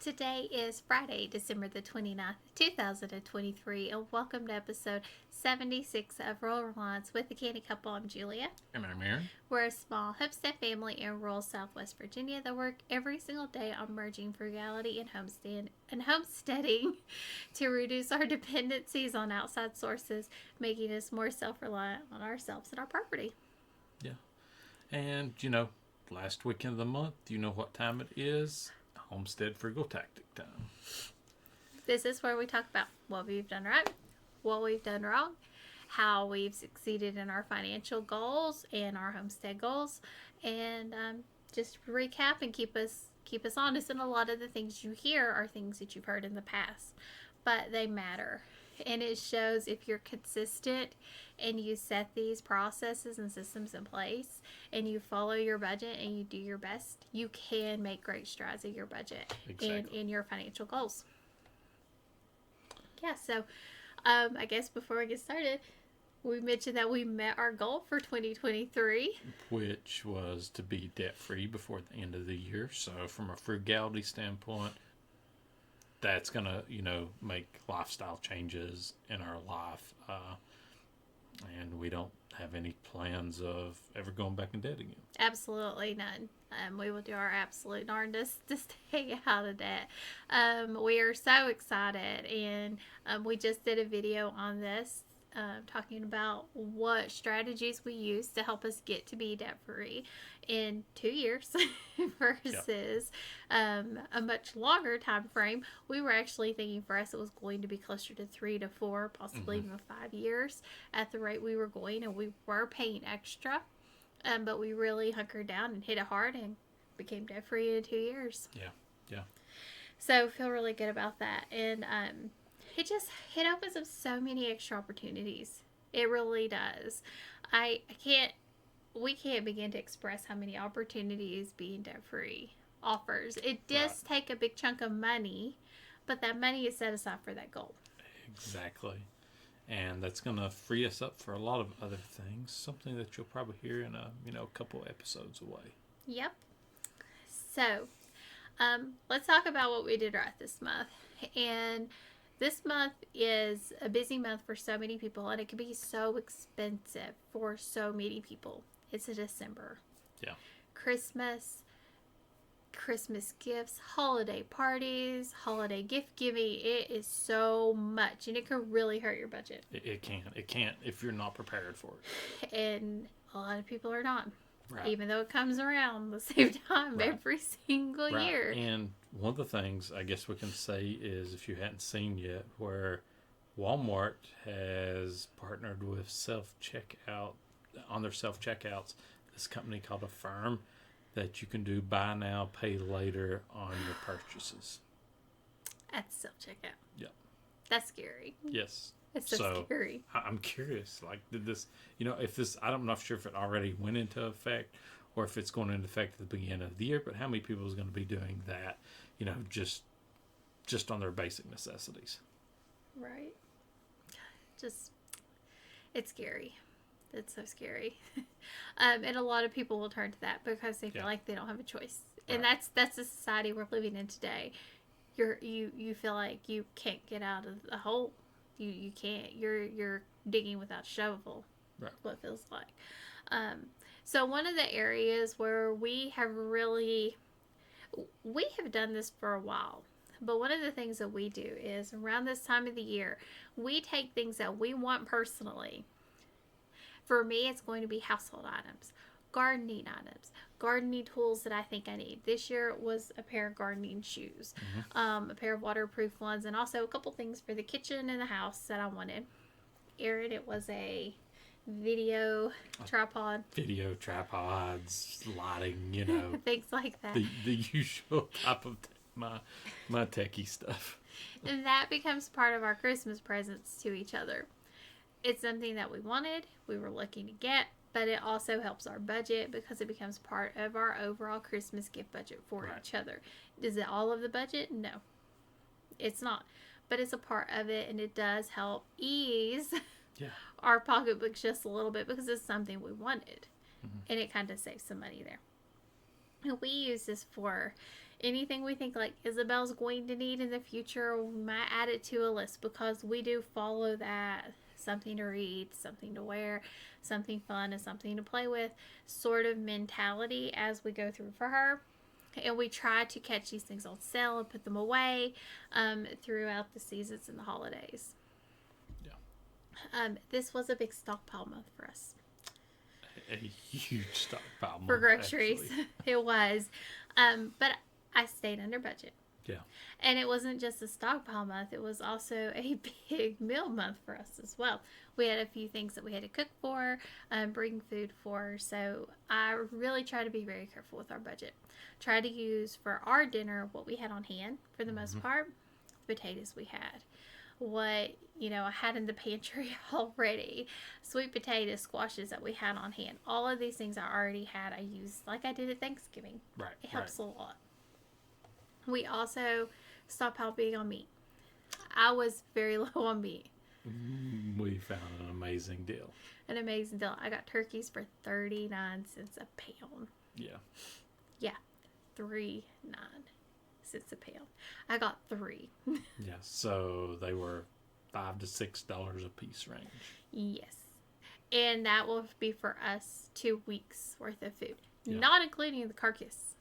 Today is Friday, December the 29th, 2023, and welcome to episode 76 of Reliance with the Canny Couple. I'm Julia. And I'm Aaron. We're a small homestead family in rural Southwest Virginia that work every single day on merging frugality and homesteading to reduce our dependencies on outside sources, making us more self-reliant on ourselves and our property. Yeah. And, last weekend of the month, you know what time it is? Homestead Frugal Tactic time. This is where we talk about what we've done right, what we've done wrong, how we've succeeded in our financial goals and our homestead goals, and just recap and keep us honest. And a lot of the things you hear are things that you've heard in the past, but they matter. And it shows if you're consistent and you set these processes and systems in place and you follow your budget and you do your best, you can make great strides in your budget and in your financial goals. Yeah, so I guess before we get started, we mentioned that we met our goal for 2023. Which was to be debt-free before the end of the year. So from a frugality standpoint, that's going to, make lifestyle changes in our life. And we don't have any plans of ever going back in debt again. Absolutely none. We will do our absolute darndest to stay out of debt. We are so excited, and we just did a video on this talking about what strategies we use to help us get to be debt-free in 2 years versus a much longer time frame. We were actually thinking for us it was going to be closer to 3 to 4, possibly even 5 years at the rate we were going, and we were paying extra, but we really hunkered down and hit it hard and became debt-free in 2 years. Yeah. So feel really good about that. And it opens up so many extra opportunities. It really does. We can't begin to express how many opportunities being debt free offers. It does take a big chunk of money, but that money is set aside for that goal. Exactly. And that's going to free us up for a lot of other things. Something that you'll probably hear in a couple episodes away. Yep. So, let's talk about what we did right this month. And this month is a busy month for so many people, and it can be so expensive for so many people. It's a December. Yeah. Christmas gifts, holiday parties, holiday gift giving. It is so much, and it can really hurt your budget. It can if you're not prepared for it. And a lot of people are not. Right. Even though it comes around the same time every single year. And one of the things I guess we can say is, if you hadn't seen yet, where Walmart has partnered with on their self-checkouts, this company called Affirm, that you can do buy now, pay later on your purchases. At self-checkout. Yeah. That's scary. Yes. It's so scary. I'm curious, did this, I'm not sure if it already went into effect or if it's going into effect at the beginning of the year, but how many people is going to be doing that, just on their basic necessities? Right. It's scary. It's so scary. And a lot of people will turn to that because they feel like they don't have a choice. And that's the society we're living in today. You feel like you can't get out of the hole. You can't. You're digging without a shovel. Right. What it feels like. So one of the areas where we have done this for a while, but one of the things that we do is around this time of the year, we take things that we want personally. For me, it's going to be household items, gardening tools that I think I need. This year it was a pair of gardening shoes, a pair of waterproof ones, and also a couple things for the kitchen and the house that I wanted. Aaron, it was a video tripod. Video tripods, lighting, things like that. The usual type of my techie stuff. And that becomes part of our Christmas presents to each other. It's something that we wanted, we were looking to get, but it also helps our budget because it becomes part of our overall Christmas gift budget for each other. Is it all of the budget? No, it's not. But it's a part of it, and it does help ease our pocketbooks just a little bit because it's something we wanted. And it kind of saves some money there. And we use this for anything we think like Isabel's going to need in the future. We might add it to a list because we do follow that something to read, something to wear, something fun, and something to play with sort of mentality as we go through for her. And we try to catch these things on sale and put them away throughout the seasons and the holidays. Yeah. This was a big stockpile month for us. A huge stockpile For month, groceries. actually. It was. But I stayed under budget. Yeah. And it wasn't just a stockpile month, it was also a big meal month for us as well. We had a few things that we had to cook for, bring food for. So I really try to be very careful with our budget. Try to use for our dinner what we had on hand for the most part, the potatoes we had. What, I had in the pantry already. Sweet potatoes, squashes that we had on hand. All of these things I already had, I used like I did at Thanksgiving. Right. It helps a lot. We also stockpiled big on meat. I was very low on meat. We found an amazing deal. An amazing deal. I got turkeys for 39 cents a pound. Yeah. Yeah, 39 cents a pound. I got 3. Yeah. So they were $5 to $6 a piece range. Yes. And that will be for us 2 weeks worth of food. Yeah. Not including the carcass.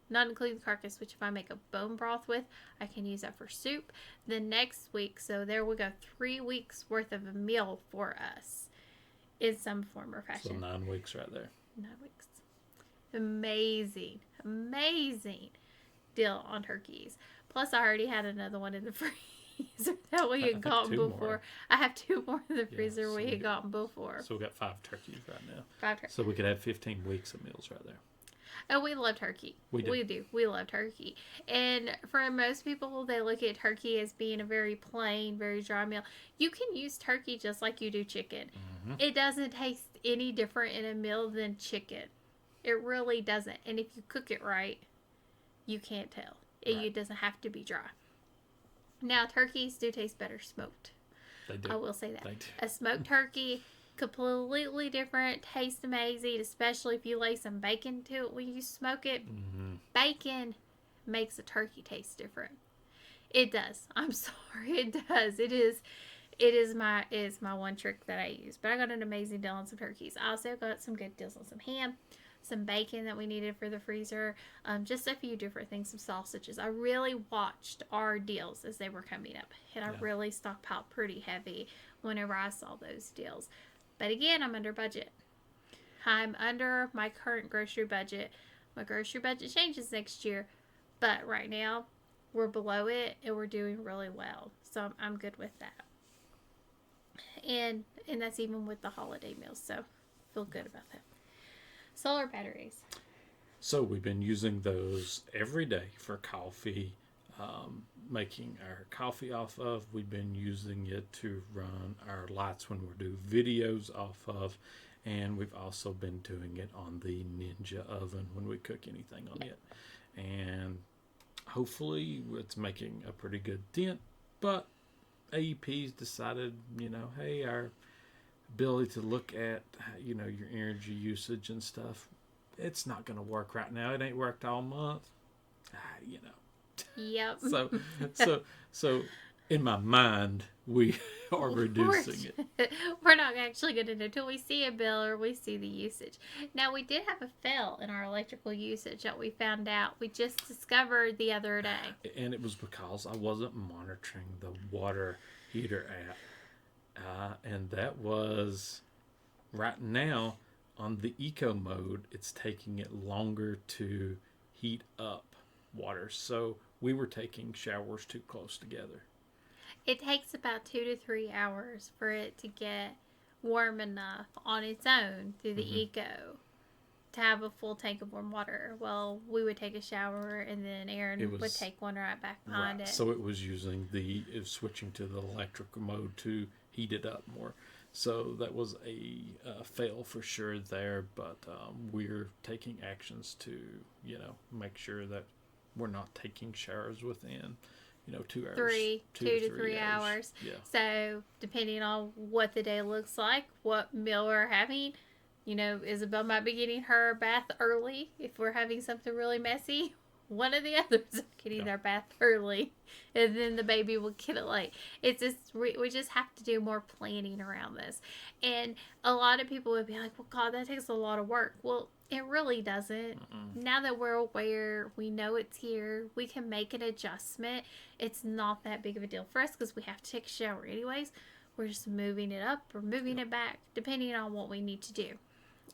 Not including the carcass, which if I make a bone broth with, I can use that for soup. The next week, so there we go, 3 weeks worth of a meal for us in some form or fashion. So 9 weeks right there. 9 weeks. Amazing deal on turkeys. Plus, I already had another one in the freezer that we had gotten before. More. I have 2 more in the freezer so we had gotten before. So we got 5 turkeys right now. 5 turkeys. So we could have 15 weeks of meals right there. Oh, we love turkey. We do. We love turkey. And for most people, they look at turkey as being a very plain, very dry meal. You can use turkey just like you do chicken. Mm-hmm. It doesn't taste any different in a meal than chicken. It really doesn't. And if you cook it right, you can't tell. Right. It doesn't have to be dry. Now, turkeys do taste better smoked. They do. I will say that. They do. A smoked turkey, completely different, tastes amazing, especially if you lay some bacon to it when you smoke it. Mm-hmm. Bacon makes a turkey taste different. It does. I'm sorry, it does. It is my one trick that I use. But I got an amazing deal on some turkeys. I also got some good deals on some ham, some bacon that we needed for the freezer, just a few different things, some sausages. I really watched our deals as they were coming up, and I really stockpiled pretty heavy whenever I saw those deals. But again, I'm under budget. I'm under my current grocery budget. My grocery budget changes next year, but right now we're below it and we're doing really well. So I'm good with that. And that's even with the holiday meals, so feel good about that. Solar batteries. So we've been using those every day for coffee, making our coffee off of. We've been using it to run our lights when we do videos off of. And we've also been doing it on the Ninja oven when we cook anything on it. And hopefully it's making a pretty good dent. But AEP's decided, hey, our ability to look at, your energy usage and stuff, it's not going to work right now. It ain't worked all month. Yep. So in my mind, we are reducing it. We're not actually going to know until we see a bill or we see the usage. Now, we did have a fail in our electrical usage that we found out. We just discovered the other day. And it was because I wasn't monitoring the water heater app. And that was right now on the eco mode, it's taking it longer to heat up water. So we were taking showers too close together. It takes about 2 to 3 hours for it to get warm enough on its own through the eco to have a full tank of warm water. Well, we would take a shower and then Aaron would take one right back behind it. So it was switching to the electric mode to heat it up more. So that was a fail for sure there, but we're taking actions to, make sure that we're not taking showers within, 2 hours. 2 to 3 hours. Yeah. So depending on what the day looks like, what meal we're having, You know, Isabel might be getting her bath early if we're having something really messy. One of the others are getting Yeah. their bath early, and then the baby will get it late. It's just we just have to do more planning around this. And a lot of people would be like, "Well, God, that takes a lot of work." Well, it really doesn't. Mm-mm. Now that we're aware, we know it's here. We can make an adjustment. It's not that big of a deal for us because we have to take a shower anyways. We're just moving it up or moving it back depending on what we need to do.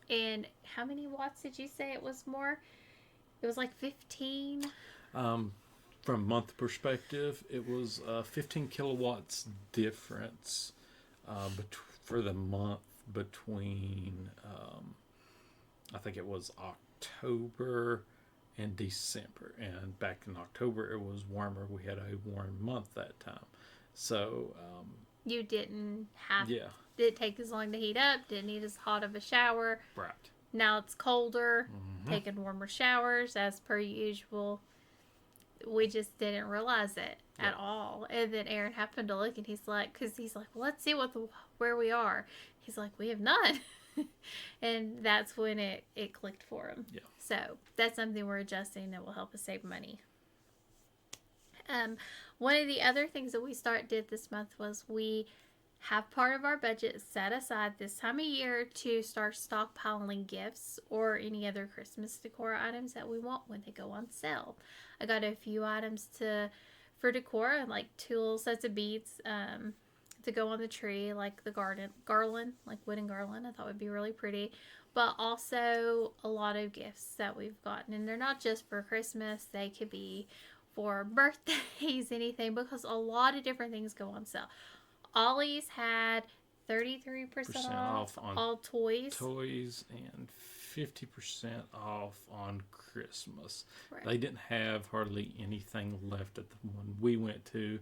And how many watts did you say it was more? It was like 15. Um, from month perspective, it was 15 kilowatts difference for the month between, I think it was October and December. And back in October, it was warmer. We had a warm month that time. So, You didn't have yeah, did it take as long to heat up, didn't need as hot of a shower. right. Now it's colder, Mm-hmm. taking warmer showers as per usual. We just didn't realize it at all. And then Aaron happened to look and he's like, well, let's see where we are. He's like, we have none. And that's when it clicked for him. Yeah. So that's something we're adjusting that will help us save money. One of the other things that we did this month was we have part of our budget set aside this time of year to start stockpiling gifts or any other Christmas decor items that we want when they go on sale. I got a few items for decor, like 2 little sets of beads to go on the tree, like the garland, like wooden garland. I thought would be really pretty. But also a lot of gifts that we've gotten, and they're not just for Christmas. They could be for birthdays, anything, because a lot of different things go on sale. Ollie's had 33% off on all toys. Toys and 50% off on Christmas. Right. They didn't have hardly anything left at the one we went to.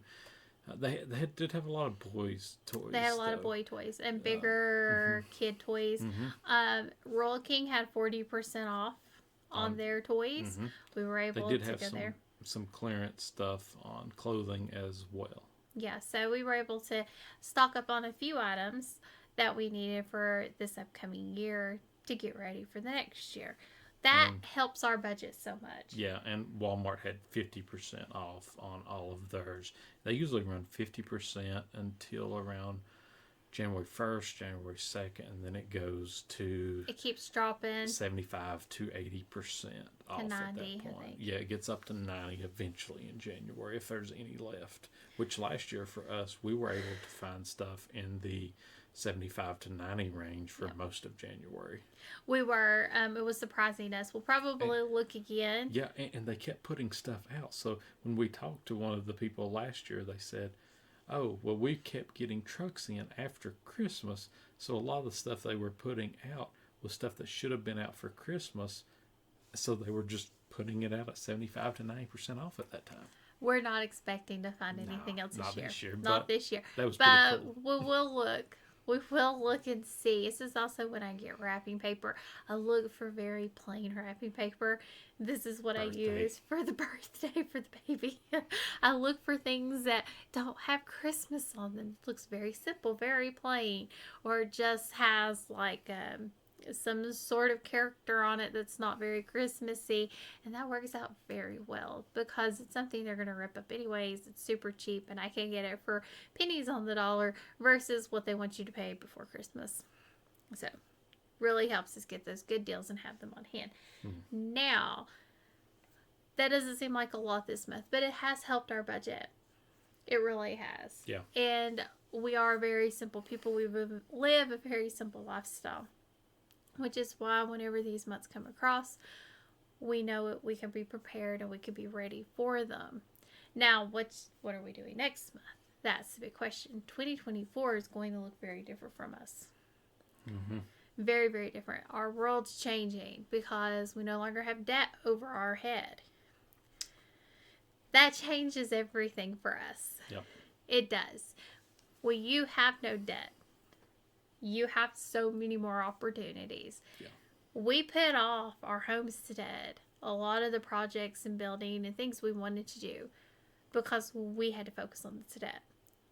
They did have a lot of boys' toys. They had a lot of boy toys and bigger kid toys. Mm-hmm. Royal King had 40% off on their toys. Mm-hmm. We were able They did to have go there. some clearance stuff on clothing as well. Yeah, so we were able to stock up on a few items that we needed for this upcoming year to get ready for the next year. That helps our budget so much. Yeah, and Walmart had 50% off on all of theirs. They usually run 50% until around January 1st, January 2nd, and then it goes to... It keeps dropping. 75 to 80% off to 90, at that point. I think. Yeah, it gets up to 90 eventually in January if there's any left. Which last year for us, we were able to find stuff in the 75 to 90 range for most of January. We were. It was surprising us. We'll probably look again. Yeah, and they kept putting stuff out. So when we talked to one of the people last year, they said, oh, well, we kept getting trucks in after Christmas. So a lot of the stuff they were putting out was stuff that should have been out for Christmas. So they were just putting it out at 75 to 90% off at that time. We're not expecting to find anything else not this year. this year, Not but this year. that was But pretty cool. we will look. We will look and see. This is also when I get wrapping paper. I look for very plain wrapping paper. This is what I use for the birthday for the baby. I look for things that don't have Christmas on them. It looks very simple, very plain, or just has like some sort of character on it that's not very Christmassy, and that works out very well because it's something they're going to rip up anyways. It's super cheap, and I can get it for pennies on the dollar versus what they want you to pay before Christmas. So really helps us get those good deals and have them on hand. Now, that doesn't seem like a lot this month, but it has helped our budget. It really has. Yeah. And we are very simple people. We live a very simple lifestyle, which is why whenever these months come across, we know it, we can be prepared and we can be ready for them. Now, what are we doing next month? That's the big question. 2024 is going to look very different from us. Mm-hmm. Very, very different. Our world's changing because we no longer have debt over our head. That changes everything for us. Yep. It does. When you have no debt, you have so many more opportunities. Yeah. We put off our homestead, a lot of the projects and building and things we wanted to do because we had to focus on the debt.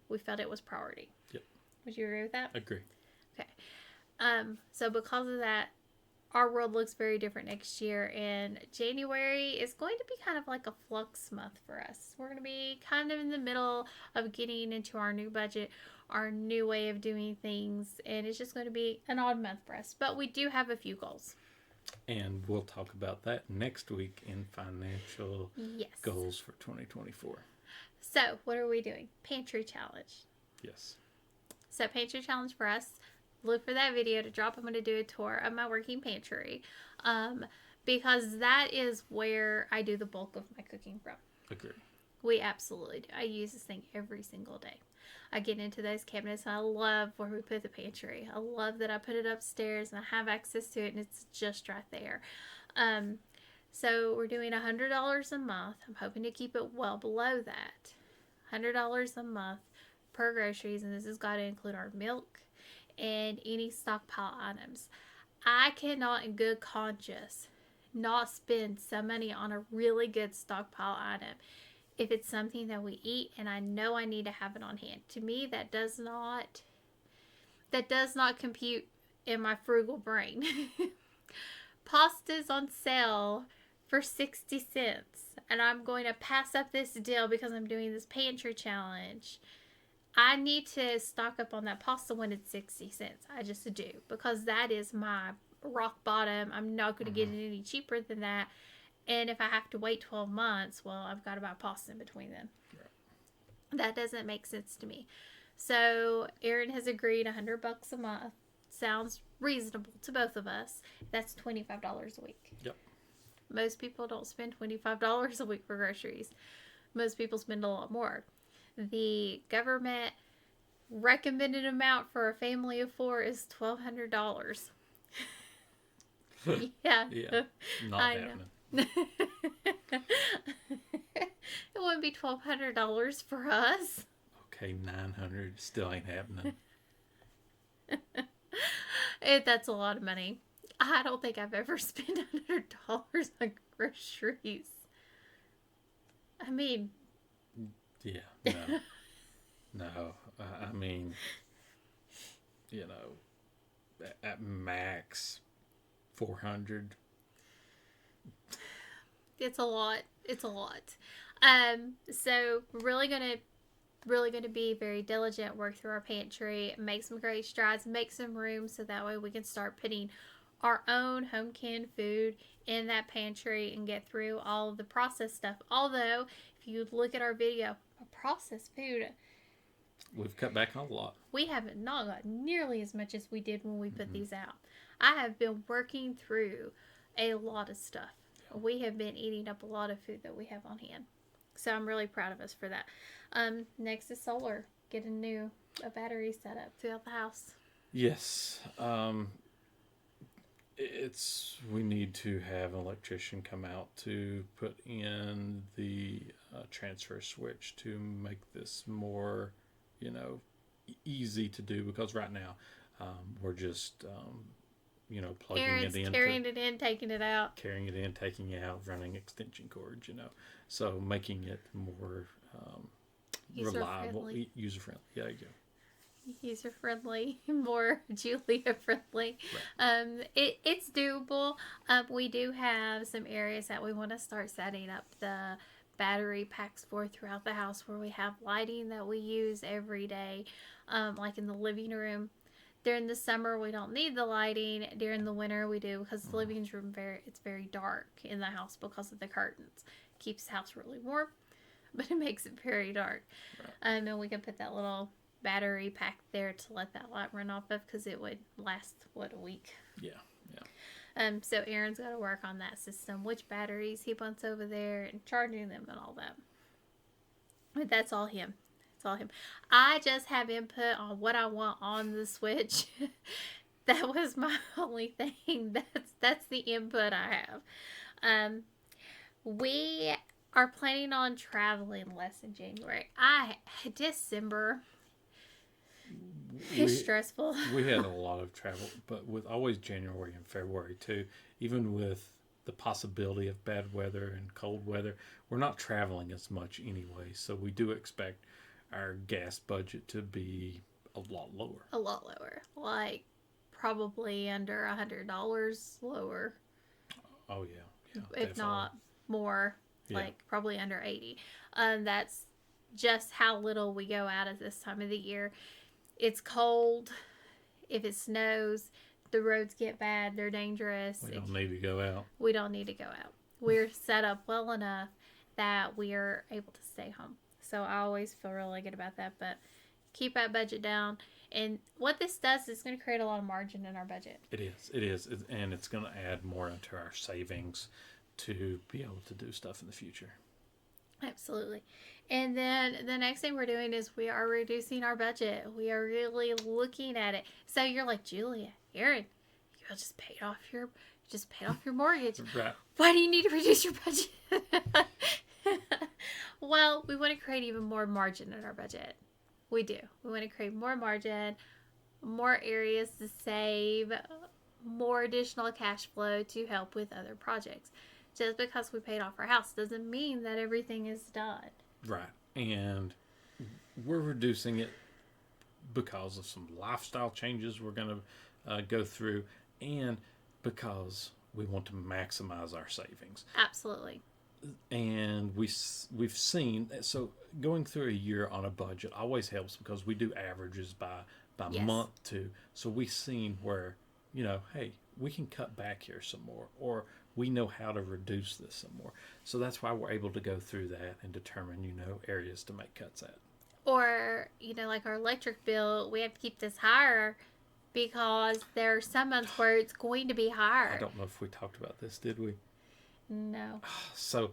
We felt it was priority. Yep. Would you agree with that? Agree. Okay. So because of that, our world looks very different next year, and January is going to be kind of like a flux month for us. We're going to be kind of in the middle of getting into our new budget, our new way of doing things, and it's just going to be an odd month for us. But we do have a few goals. And we'll talk about that next week in financial Yes. goals for 2024. So, what are we doing? Pantry challenge. Yes. So, pantry challenge for us. Look for that video to drop. I'm going to do a tour of my working pantry, because that is where I do the bulk of my cooking from. Agree. We absolutely do. I use this thing every single day. I get into those cabinets and I love where we put the pantry. I love that I put it upstairs and I have access to it and it's just right there. So we're doing $100 a month. I'm hoping to keep it well below that. $100 a month per groceries, and this has got to include our milk and any stockpile items. I cannot in good conscience not spend some money on a really good stockpile item if it's something that we eat and I know I need to have it on hand. To me, that does not compute in my frugal brain. Pasta's on sale for 60 cents, and I'm going to pass up this deal because I'm doing this pantry challenge. I need to stock up on that pasta when it's 60 cents. I just do, because that is my rock bottom. I'm not going to get it any cheaper than that. And if I have to wait 12 months, well, I've got to buy pasta in between then. Right. That doesn't make sense to me. So Aaron has agreed $100 a month. Sounds reasonable to both of us. That's $25 a week. Yep. Most people don't spend $25 a week for groceries. Most people spend a lot more. The government recommended amount for a family of 4 is $1,200. Yeah. Yeah. Not happening. It wouldn't be $1,200 for us. Okay, 900 still ain't happening. That's a lot of money. I don't think I've ever spent $100 on groceries. I mean, yeah, no, no. I mean, you know, at max 400. It's a lot. It's a lot. So really gonna be very diligent, work through our pantry, make some great strides, make some room so that way we can start putting our own home canned food in that pantry and get through all of the processed stuff. Although, if you look at our video, processed food, we've cut back on a lot. We haven't not got nearly as much as we did when we put these out. I have been working through a lot of stuff. We have been eating up a lot of food that we have on hand. So I'm really proud of us for that. Next is solar. Get a battery set up throughout the house. Yes. We need to have an electrician come out to put in the transfer switch to make this more, easy to do, because right now we're just plugging Aaron's it in, carrying it in, taking it out, running extension cords, so making it more reliable, user-friendly. Yeah, you go. User-friendly, more Julia-friendly. Right. It's doable. We do have some areas that we want to start setting up the battery packs for throughout the house, where we have lighting that we use every day, like in the living room. During the summer, we don't need the lighting. During the winter, we do, because the living room it's very dark in the house because of the curtains. Keeps the house really warm, but it makes it very dark. Right. And we can put that little battery pack there to let that light run off of, because it would last a week. Yeah. So Aaron's got to work on that system, which batteries he wants over there and charging them and all that. But that's all him. I just have input on what I want on the switch. That was my only thing. That's the input I have. We are planning on traveling less in January. December is stressful. We had a lot of travel, but with always January and February too, even with the possibility of bad weather and cold weather, we're not traveling as much anyway. So we do expect our gas budget to be a lot lower. Like probably under $100 lower, Oh yeah, yeah, if definitely. not more, Yeah, like probably under 80. That's just how little we go out at this time of the year. It's cold. If it snows, the roads get bad. They're dangerous. we don't need to go out. We don't need to go out. We're set up well enough that we are able to stay home. So I always feel really good about that. But keep that budget down. And what this does is going to create a lot of margin in our budget. And it's going to add more into our savings to be able to do stuff in the future. Absolutely. And then the next thing we're doing is we are reducing our budget. We are really looking at it. So you're like, Julia, Aaron, you just paid off your mortgage. Right. Why do you need to reduce your budget? Well, we want to create even more margin in our budget. We do. We want to create more margin, more areas to save, more additional cash flow to help with other projects. Just because we paid off our house doesn't mean that everything is done. Right. And we're reducing it because of some lifestyle changes we're going to go through, and because we want to maximize our savings. Absolutely. And we've seen, so going through a year on a budget always helps because we do averages by Yes. month too. So we've seen where, hey, we can cut back here some more, or we know how to reduce this some more. So that's why we're able to go through that and determine, areas to make cuts at. Or, like our electric bill, we have to keep this higher because there are some months where it's going to be higher. I don't know if we talked about this, did we? No. So,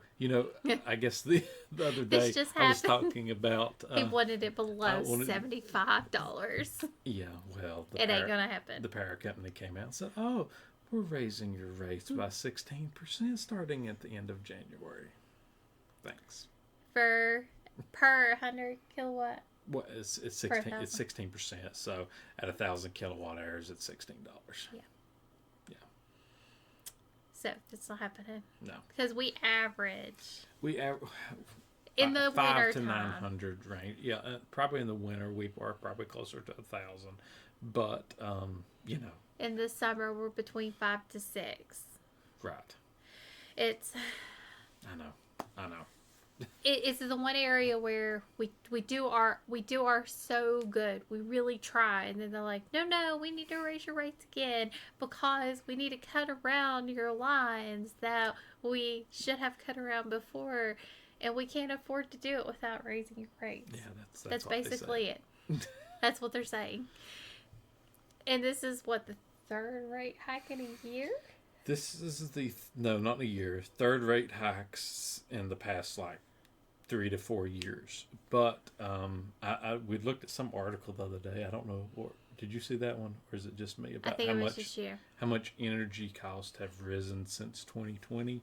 I guess the other day This just I was happened. talking about... He wanted it below $75. Yeah, well... It ain't going to happen. The power company came out and said, oh, we're raising your rates by 16% starting at the end of January. Thanks. Per 100 kilowatt. Well, it's 16%. So at 1,000 kilowatt hours, it's $16. Yeah. Yeah. So it's not happening. No. Because we average in the five winter to time. 900 range. Yeah, probably in the winter we are probably closer to 1,000. But In the summer we're between 5 to 6. Right. It's. I know. It's the one area where we do our so good. We really try, and then they're like, no, we need to raise your rates again because we need to cut around your lines that we should have cut around before, and we can't afford to do it without raising your rates. Yeah, that's what basically it. That's what they're saying. And this is what, the third rate hike in a year? This is no, not in a year. Third rate hikes in the past 3 to 4 years. But we looked at some article the other day. I don't know, did you see that one, or is it just me? About I think it was this year. How much energy costs have risen since 2020,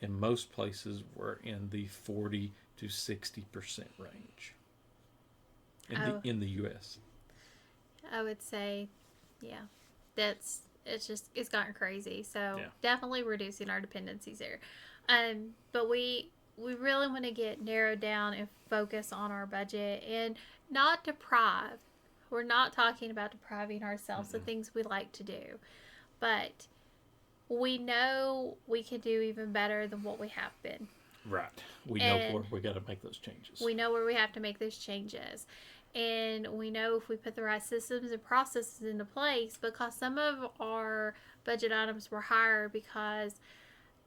and most places were in the 40 to 60% range in the U.S. I would say, yeah, it's gotten crazy. So Yeah. definitely reducing our dependencies there. But we really want to get narrowed down and focus on our budget and not deprive. We're not talking about depriving ourselves of things we like to do, but we know we can do even better than what we have been. Right. We know where we got to make those changes. We know where we have to make those changes. And we know if we put the right systems and processes into place, because some of our budget items were higher because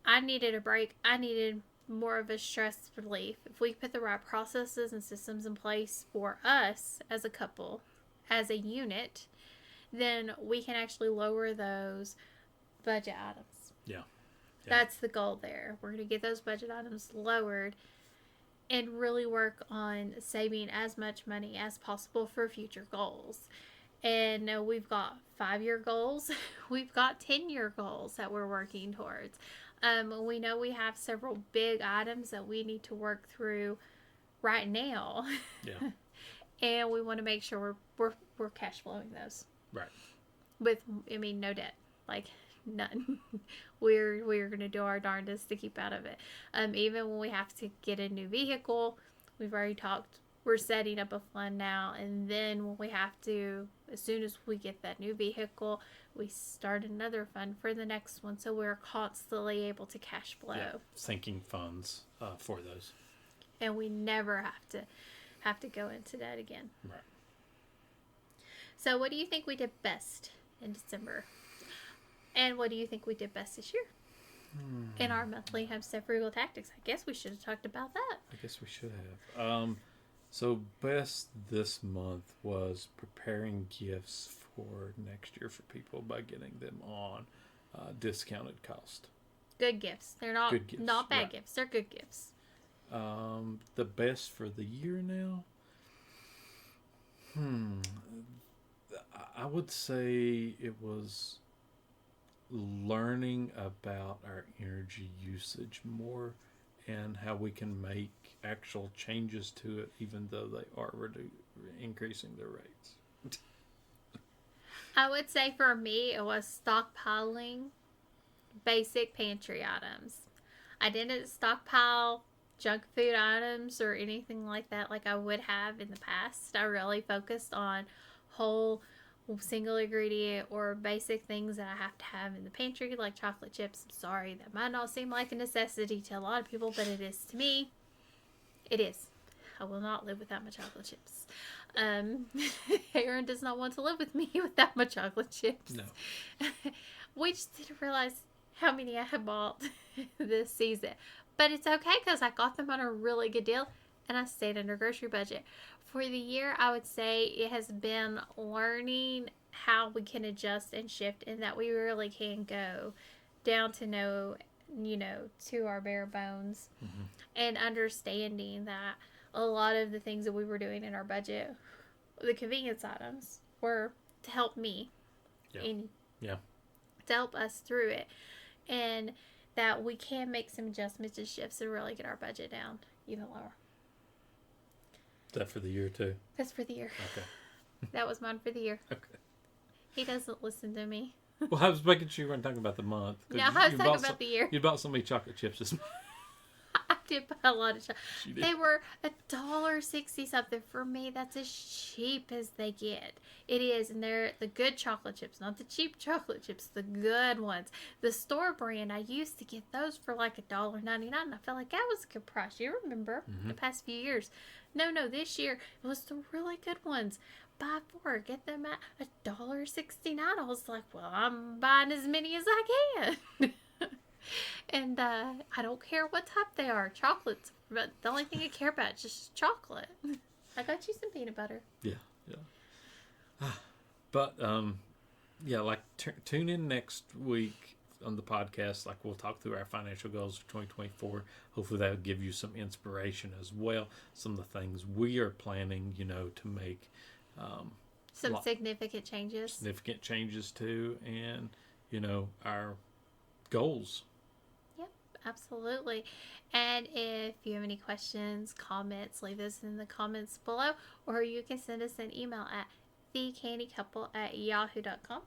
I needed a break. I needed more of a stress relief. If we put the right processes and systems in place for us as a couple, as a unit, then we can actually lower those budget items. Yeah. That's the goal there. We're going to get those budget items lowered and really work on saving as much money as possible for future goals. And we've got 5-year goals. We've got 10-year goals that we're working towards. We know we have several big items that we need to work through right now. Yeah. And we want to make sure we're cash flowing those. Right. With, no debt. None. We're going to do our darndest to keep out of it. Even when we have to get a new vehicle, we've already talked we're setting up a fund now, and then when we have to, as soon as we get that new vehicle, we start another fund for the next one, so we're constantly able to cash flow. Yeah, sinking funds for those. And we never have to go into that again. Right. So what do you think we did best in December? And what do you think we did best this year? In our monthly Homestead Frugal Tactics. I guess we should have talked about that. I guess we should have. So best this month was preparing gifts for next year for people by getting them on discounted cost. Good gifts. They're not Good gifts, not bad right. gifts. They're good gifts. The best for the year now? I would say it was learning about our energy usage more and how we can make actual changes to it even though they are increasing their rates. I would say for me, it was stockpiling basic pantry items. I didn't stockpile junk food items or anything like that like I would have in the past. I really focused on whole single ingredient or basic things that I have to have in the pantry, like chocolate chips. I'm sorry, that might not seem like a necessity to a lot of people, but it is to me. It is. I will not live without my chocolate chips. Aaron does not want to live with me without my chocolate chips. No. We just didn't realize how many I had bought this season. But it's okay because I got them on a really good deal and I stayed under grocery budget. For the year, I would say it has been learning how we can adjust and shift and that we really can go down to to our bare bones, and understanding that a lot of the things that we were doing in our budget, the convenience items, were to help me and to help us through it, and that we can make some adjustments and shifts and really get our budget down even lower. Is that for the year too? That's for the year. Okay. That was mine for the year. Okay. He doesn't listen to me. Well, I was making sure you weren't talking about the month. No, I was talking about the year. You bought so many chocolate chips this month. I did buy a lot of chocolate. She did. They were $1.60 something. For me, that's as cheap as they get. It is, and they're the good chocolate chips, not the cheap chocolate chips, the good ones. The store brand, I used to get those for like $1.99. I felt like that was a good price. You remember the past few years. No, this year it was the really good ones. Buy 4, get them at $1.69. I was like, well, I'm buying as many as I can. And I don't care what type they are. Chocolates. But the only thing I care about is just chocolate. I got you some peanut butter. Yeah. But, like tune in next week on the podcast. Like we'll talk through our financial goals for 2024. Hopefully that'll give you some inspiration as well. Some of the things we are planning, to make some significant changes. Significant changes too. And, our goals. Yep, absolutely. And if you have any questions, comments, leave those in the comments below, or you can send us an email at thecannycouple@yahoo.com.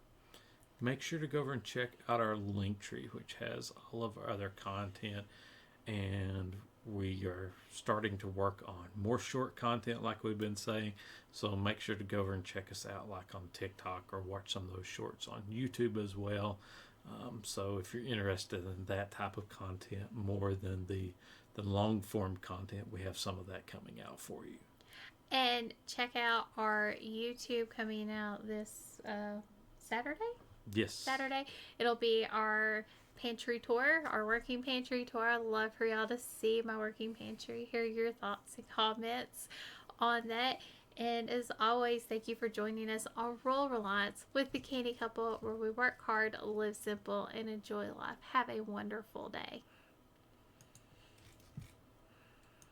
Make sure to go over and check out our link tree, which has all of our other content, and we are starting to work on more short content like we've been saying, so make sure to go over and check us out like on TikTok or watch some of those shorts on YouTube as well. So if you're interested in that type of content more than the long form content, we have some of that coming out for you. And check out our YouTube coming out this Saturday. Yes. Saturday. It'll be our pantry tour, our working pantry tour. I'd love for y'all to see my working pantry, hear your thoughts and comments on that. And as always, thank you for joining us on Rural Reliance with the Canny Couple, where we work hard, live simple, and enjoy life. Have a wonderful day.